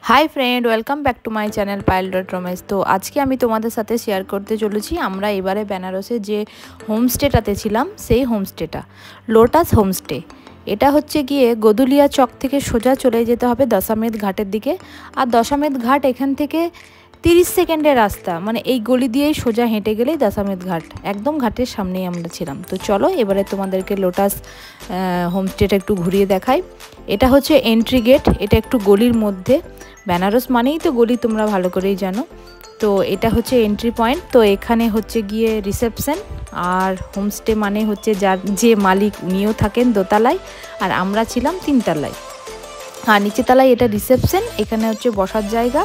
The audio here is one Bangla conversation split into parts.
High friend welcome back to my channel Payal dot Romesh. तो आज के आमी तोमादेर साथे शेयर करते चलेছি আমরা এবারে বেনারসে যে হোমস্টেটাতে ছিলাম সেই হোমস্টেটা লোটাস হোমস্টে। এটা হচ্ছে গিয়ে গদুলিয়া চক থেকে সোজা চলে যেতে হবে দশামেধ ঘাটের দিকে। আর দশামেধ ঘাট এখান থেকে 30 সেকেন্ডের রাস্তা, মানে এই গলি দিয়েই সোজা হেঁটে গেলেই দশামেধ ঘাট, একদম ঘাটের সামনেই আমরা ছিলাম। তো চলো এবারে তোমাদেরকে লোটাস হোমস্টেটা একটু ঘুরিয়ে দেখাই। এটা হচ্ছে এন্ট্রি গেট, এটা একটু গলির মধ্যে। বেনারস মানেই তো গলি, তোমরা ভালো করেই জানো। তো এটা হচ্ছে এন্ট্রি পয়েন্ট। তো এখানে হচ্ছে গিয়ে রিসেপশন, আর হোমস্টে মানে হচ্ছে যার যে মালিক উনিও থাকেন দোতলায়, আর আমরা ছিলাম 3 তলায়। আর নিচে তলায় এটা রিসেপশন, এখানে হচ্ছে বসার জায়গা,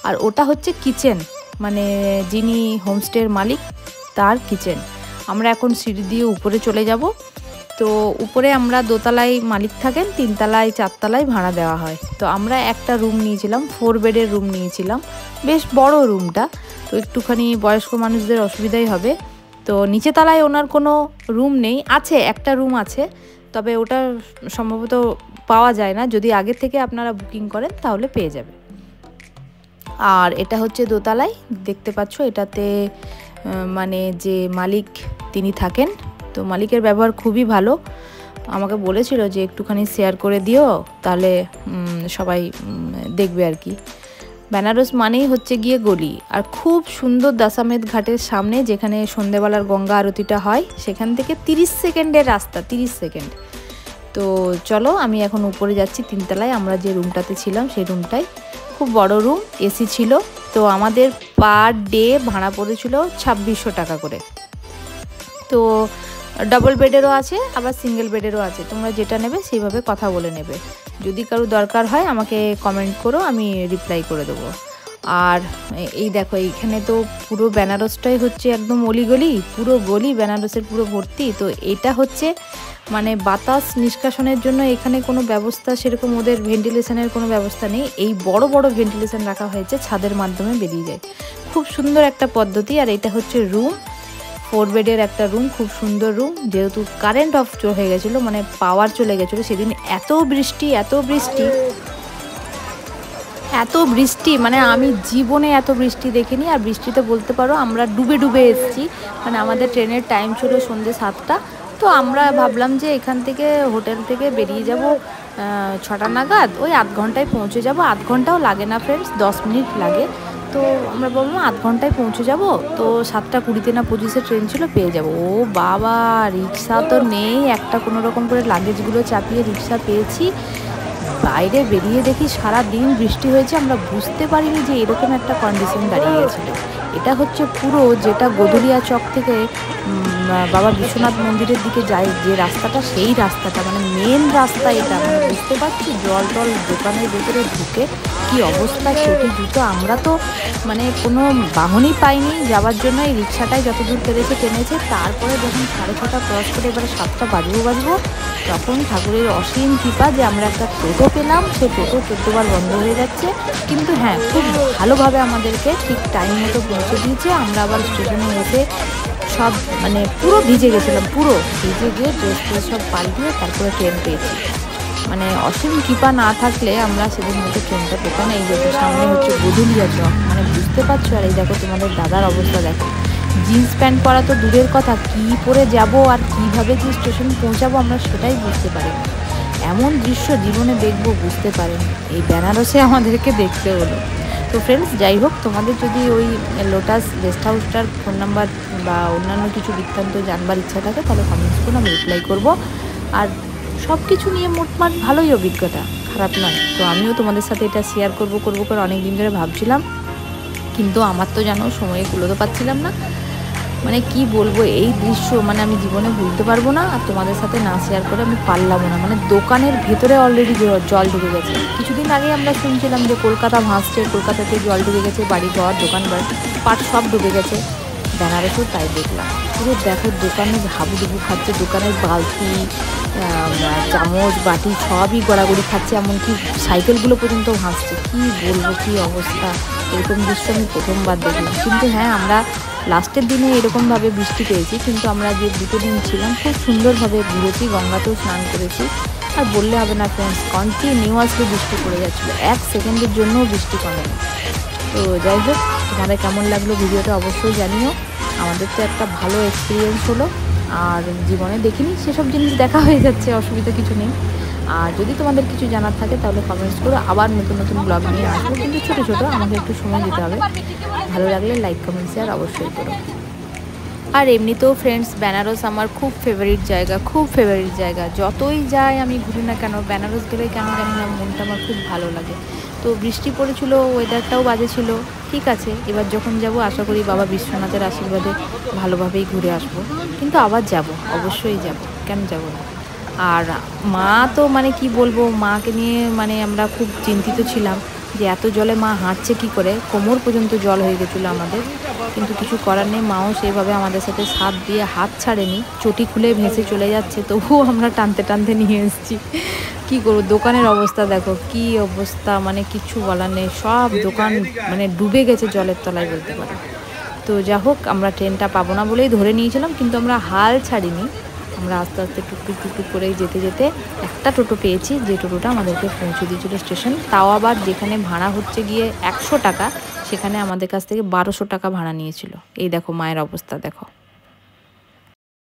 আর ওটা হচ্ছে কিচেন, মানে যিনি হোমস্টের মালিক তার কিচেন। আমরা এখন সিঁড়ি দিয়ে উপরে চলে যাব। তো উপরে আমরা দোতলায় মালিক থাকেন, 3 তলায় 4 তলায় ভাড়া দেওয়া হয়। তো আমরা একটা রুম নিয়েছিলাম, 4 বেডের রুম নিয়েছিলাম, বেশ বড় রুমটা। তো একটুখানি বয়স্ক মানুষদের অসুবিধাই হবে। তো নিচে তলায় ওনার কোনো রুম নেই, আছে একটা রুম আছে, তবে ওটা সম্ভবত পাওয়া যায় না, যদি আগে থেকে আপনারা বুকিং করেন তাহলে পেয়ে যাবে। আর এটা হচ্ছে দোতলায়, দেখতে পাচ্ছ এটাতে মানে যে মালিক তিনি থাকেন। তো মালিকের ব্যবহার খুবই ভালো, আমাকে বলেছিল যে একটুখানি শেয়ার করে দিও, তাহলে সবাই দেখবে আর কি। বেনারস মানেই হচ্ছে গিয়ে গলি, আর খুব সুন্দর দশামেধ ঘাটের সামনে যেখানে সন্ধেবেলার গঙ্গা আরতিটা হয়, সেখান থেকে 30 সেকেন্ডের রাস্তা, 30 সেকেন্ড। তো চলো আমি এখন উপরে যাচ্ছি 3 তলায়, আমরা যে রুমটাতে ছিলাম সেই রুমটাই। খুব বড় রুম, এসি ছিল। তো আমাদের পার ডে ভাড়া পড়েছিল 2600 টাকা করে। তো ডাবল বেডেরও আছে, আবার সিঙ্গেল বেডেরও আছে, তোমরা যেটা নেবে সেইভাবে কথা বলে নেবে। যদি কারো দরকার হয় আমাকে কমেন্ট করো, আমি রিপ্লাই করে দেবো। আর এই দেখো এইখানে তো পুরো বেনারসটাই হচ্ছে একদম অলিগলি, পুরো গলি বেনারসের পুরো ভর্তি। তো এটা হচ্ছে মানে বাতাস নিষ্কাশনের জন্য এখানে কোনো ব্যবস্থা সেরকম, ওদের ভেন্টিলেশনের কোনো ব্যবস্থা নেই। এই বড় বড় ভেন্টিলেশন রাখা হয়েছে, ছাদের মাধ্যমে বেরিয়ে যায়, খুব সুন্দর একটা পদ্ধতি। আর এটা হচ্ছে রুম, 4 বেডের একটা রুম, খুব সুন্দর রুম। যেহেতু কারেন্ট অফ হয়ে গেছিলো, মানে পাওয়ার চলে গেছিলো সেদিন, এত বৃষ্টি এত বৃষ্টি এত বৃষ্টি, মানে আমি জীবনে এত বৃষ্টি দেখিনি। আর বৃষ্টিতে বলতে পারো আমরা ডুবে ডুবে এসেছি, মানে আমাদের ট্রেনের টাইম ছিল সন্ধ্যে 7টা। তো আমরা ভাবলাম যে এখান থেকে হোটেল থেকে বেরিয়ে যাব 6টা নাগাদ, ওই আধ ঘন্টায় পৌঁছে যাব। আধ ঘন্টাও লাগে না ফ্রেন্ডস, 10 মিনিট লাগে। তো আমরা বললাম আধ ঘন্টায় পৌঁছে যাব। তো 7টা 20 না 25-এ ট্রেন ছিল, পেয়ে যাব। ও বাবা, রিক্সা তো নেই, একটা কোনো রকম করে লাগেজগুলো চাপিয়ে রিক্সা পেয়েছি। বাইরে বেরিয়ে দেখি সারা দিন বৃষ্টি হয়েছে, আমরা বুঝতে পারিনি যে এরকম একটা কন্ডিশন দাঁড়িয়ে গেছিল। এটা হচ্ছে পুরো যেটা গদুলিয়া চক থেকে বাবা বিশ্বনাথ মন্দিরের দিকে যায় যে রাস্তাটা, সেই রাস্তাটা মানে মেন রাস্তা এটা। মানে বুঝতে পারছি জল টল দোকানের ভেতরে ঢুকে কি অবস্থা, চটি জুতো। আমরা তো মানে কোনো বাহনই পাইনি যাওয়ার জন্য, এই রিক্সাটাই যতদূর পেরেছে টেনেছে। তারপরে যখন 6:30 ক্রস করে এবারে 7টা বাজবো, তখন ঠাকুরের অসীম কৃপা যে আমরা একটা টোটো পেলাম। সে টোটো 14 বার বন্ধ হয়ে যাচ্ছে, কিন্তু হ্যাঁ খুব ভালোভাবে আমাদেরকে ঠিক টাইম মতো পৌঁছে দিয়েছে। আমরা আবার স্টেশনে এসে সব মানে পুরো ভিজে গেছিলাম, পুরো ভিজে গিয়ে ড্রেস ট্রেস সব পাল্টিয়ে তারপরে ট্রেন পেয়েছি। মানে অসীম কৃপা না থাকলে আমরা সেদিন মতো ট্রেনটা পেতাম। এই দেখো সামনে হচ্ছে গদুলিয়া চক, মানে বুঝতে পারছো। আর এই দেখো তোমাদের দাদার অবস্থা দেখো, জিন্স প্যান্ট পরা তো দূরের কথা, কী পরে যাব আর কীভাবে যে স্টেশন পৌঁছাবো আমরা সেটাই বুঝতে পারি। এমন দৃশ্য জীবনে দেখবো বুঝতে পারেন, এই বেনারসে আমাদেরকে দেখতে হলো। তো ফ্রেন্ডস যাই হোক, তোমাদের যদি ওই লোটাস গেস্ট হাউসটার ফোন নাম্বার বা অন্যান্য কিছু বৃত্তান্ত জানবার ইচ্ছা থাকে তাহলে কমেন্টস করুন, আমি রিপ্লাই করবো। আর সব কিছু নিয়ে মোটমাট ভালোই অভিজ্ঞতা, খারাপ নয়। তো আমিও তোমাদের সাথে এটা শেয়ার করবো করে অনেক দিন ধরে ভাবছিলাম, কিন্তু আমার তো জানো সময়ে কুলোতে পাচ্ছিলাম না। মানে কি বলবো, এই দৃশ্য মানে আমি জীবনে ভুলতে পারবো না। আর তোমাদের সাথে না শেয়ার করে আমি পারলামও না। মানে দোকানের ভেতরে অলরেডি জল ঢুকে গেছে। কিছুদিন আগে আমরা শুনছিলাম যে কলকাতা ভাসছে, কলকাতাতে জল ঢুকে গেছে, বাড়ি ঘর দোকান পাট সব ডুবে গেছে। বেনারসেও তাই দেখলাম, পুরো দেখো দোকানে হাবুডুবু খাচ্ছে, দোকানের বালতি চামচ বাটি সবই গড়াগড়ি খাচ্ছে, এমনকি সাইকেলগুলো পর্যন্ত ভাসছে। কি বলবো, কি অবস্থা, এরকম দৃশ্য আমি প্রথমবার দেখলাম। কিন্তু হ্যাঁ, আমরা লাস্টের দিনে এরকমভাবে বৃষ্টি পেয়েছি, কিন্তু আমরা যে 2 দিন ছিলাম খুব সুন্দরভাবে ঘুরেছি, গঙ্গাতেও স্নান করেছি। আর বললে হবে না ফ্রেন্ডস, কন্টিনিউয়াসলি বৃষ্টি পড়ে যাচ্ছিলো, 1 সেকেন্ডের জন্যও বৃষ্টি কমেনি। তো যাই হোক, তোমাদের কেমন লাগলো ভিডিওটা অবশ্যই জানিও। আমাদের তো একটা ভালো এক্সপিরিয়েন্স হলো, আর জীবনে দেখিনি সেসব জিনিস দেখা হয়ে যাচ্ছে, অসুবিধা কিছু নেই। আর যদি তোমাদের কিছু জানার থাকে তাহলে কমেন্টস করো, আবার নতুন নতুন ব্লগ নিয়ে আসবো, কিন্তু ছোটো ছোটো, আমাকে একটু সময় দিতে হবে। ভালো লাগলে লাইক কমেন্ট শেয়ার অবশ্যই করো। আর এমনিতেও ফ্রেন্ডস, বেনারস আমার খুব ফেভারিট জায়গা, খুব ফেভারিট জায়গা। যতই যাই আমি ঘুরি না কেন, বেনারস গেলে কেন জানি না মনটা আমার খুব ভালো লাগে। তো বৃষ্টি পড়েছিল, ওয়েদারটাও বাজে ছিল, ঠিক আছে। এবার যখন যাব আশা করি বাবা বিশ্বনাথের আশীর্বাদে ভালোভাবেই ঘুরে আসব, কিন্তু আবার যাব, অবশ্যই যাব, কেন যাব না। আর মা তো মানে কি বলবো, মাকে নিয়ে মানে আমরা খুব চিন্তিত ছিলাম যে এত জলে মা হাঁটছে কী করে, কোমর পর্যন্ত জল হয়ে গেছিলো আমাদের। কিন্তু কিছু করার নেই, মাও সেভাবে আমাদের সাথে সাথ দিয়ে হাত ছাড়েনি, চটি খুলে ভেসে চলে যাচ্ছে, তবুও আমরা টানতে টানতে নিয়ে এসেছি। কী করবো, দোকানের অবস্থা দেখো কী অবস্থা, মানে কিচ্ছু বলার নেই, সব দোকান মানে ডুবে গেছে জলের তলায় বলতে পারো। তো যা হোক, আমরা ট্রেনটা পাবো না বলেই ধরে নিয়েছিলাম, কিন্তু আমরা হাল ছাড়িনি। আমরা আস্তে আস্তে টুকটুক টুকটুক করে যেতে যেতে একটা টোটো পেয়েছি, যে টোটোটা আমাদেরকে পৌঁছে দিয়েছিল স্টেশন। তাও আবার যেখানে ভাড়া হচ্ছে গিয়ে 100 টাকা, সেখানে আমাদের কাছ থেকে 1200 টাকা ভাড়া নিয়েছিল। এই দেখো মায়ের অবস্থা দেখো।